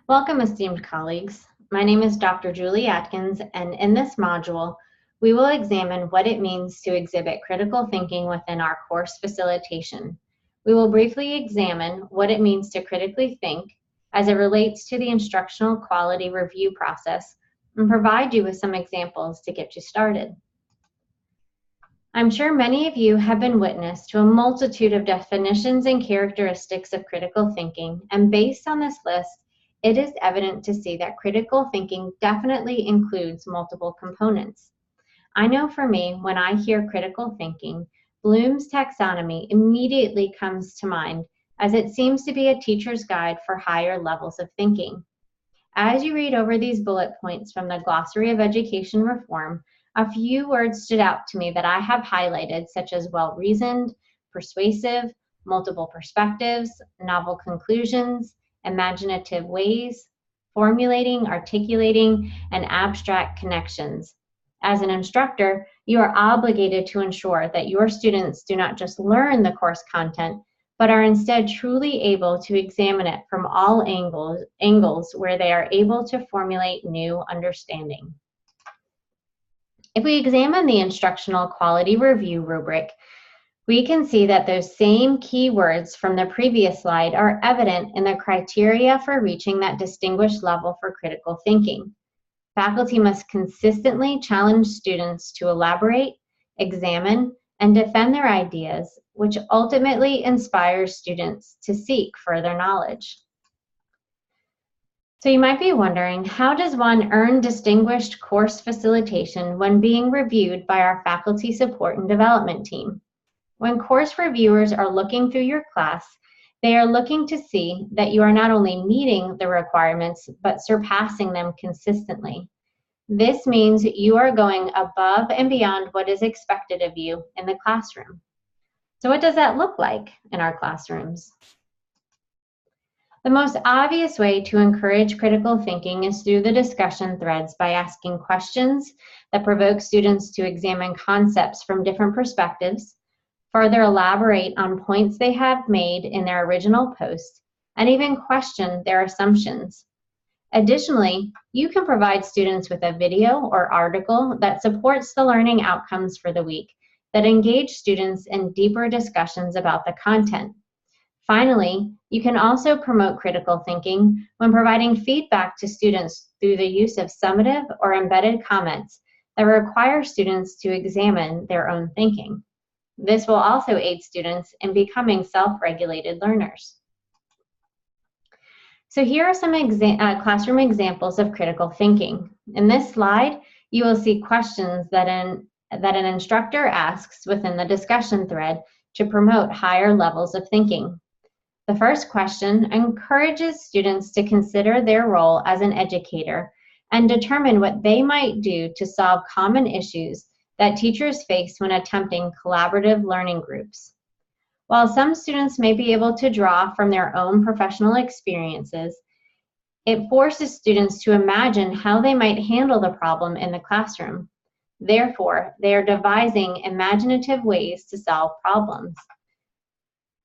Welcome, esteemed colleagues. My name is Dr. Julie Atkins, and in this module, we will examine what it means to exhibit critical thinking within our course facilitation. We will briefly examine what it means to critically think as it relates to the instructional quality review process and provide you with some examples to get you started. I'm sure many of you have been witness to a multitude of definitions and characteristics of critical thinking, and based on this list, it is evident to see that critical thinking definitely includes multiple components. I know for me, when I hear critical thinking, Bloom's taxonomy immediately comes to mind, as it seems to be a teacher's guide for higher levels of thinking. As you read over these bullet points from the Glossary of Education Reform, a few words stood out to me that I have highlighted, such as well-reasoned, persuasive, multiple perspectives, novel conclusions, imaginative ways, formulating, articulating, and abstract connections. As an instructor, you are obligated to ensure that your students do not just learn the course content, but are instead truly able to examine it from all angles where they are able to formulate new understanding. If we examine the instructional quality review rubric, we can see that those same keywords from the previous slide are evident in the criteria for reaching that distinguished level for critical thinking. Faculty must consistently challenge students to elaborate, examine, and defend their ideas, which ultimately inspires students to seek further knowledge. So you might be wondering, how does one earn distinguished course facilitation when being reviewed by our faculty support and development team? When course reviewers are looking through your class, they are looking to see that you are not only meeting the requirements, but surpassing them consistently. This means you are going above and beyond what is expected of you in the classroom. So what does that look like in our classrooms? The most obvious way to encourage critical thinking is through the discussion threads by asking questions that provoke students to examine concepts from different perspectives, further elaborate on points they have made in their original post, and even question their assumptions. Additionally, you can provide students with a video or article that supports the learning outcomes for the week that engage students in deeper discussions about the content. Finally, you can also promote critical thinking when providing feedback to students through the use of summative or embedded comments that require students to examine their own thinking. This will also aid students in becoming self-regulated learners. So here are some classroom examples of critical thinking. In this slide, you will see questions that an instructor asks within the discussion thread to promote higher levels of thinking. The first question encourages students to consider their role as an educator and determine what they might do to solve common issues that teachers face when attempting collaborative learning groups. While some students may be able to draw from their own professional experiences, it forces students to imagine how they might handle the problem in the classroom. Therefore, they are devising imaginative ways to solve problems.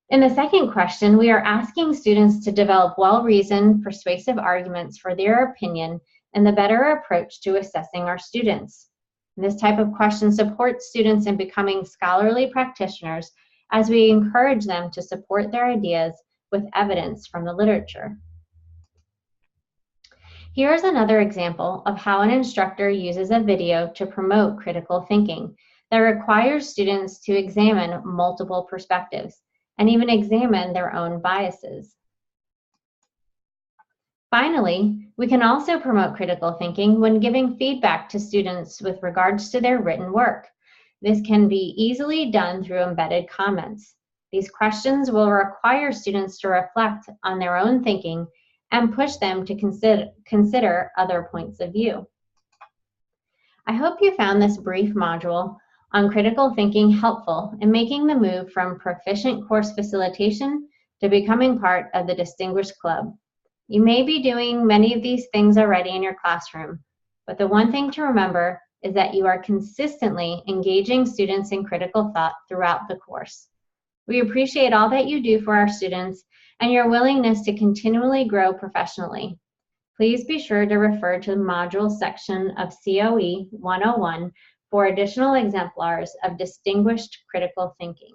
In the second question, we are asking students to develop well-reasoned, persuasive arguments for their opinion and the better approach to assessing our students. This type of question supports students in becoming scholarly practitioners as we encourage them to support their ideas with evidence from the literature. Here's another example of how an instructor uses a video to promote critical thinking that requires students to examine multiple perspectives and even examine their own biases. Finally, we can also promote critical thinking when giving feedback to students with regards to their written work. This can be easily done through embedded comments. These questions will require students to reflect on their own thinking and push them to consider other points of view. I hope you found this brief module on critical thinking helpful in making the move from proficient course facilitation to becoming part of the Distinguished Club. You may be doing many of these things already in your classroom, but the one thing to remember is that you are consistently engaging students in critical thought throughout the course. We appreciate all that you do for our students and your willingness to continually grow professionally. Please be sure to refer to the module section of COE 101 for additional exemplars of distinguished critical thinking.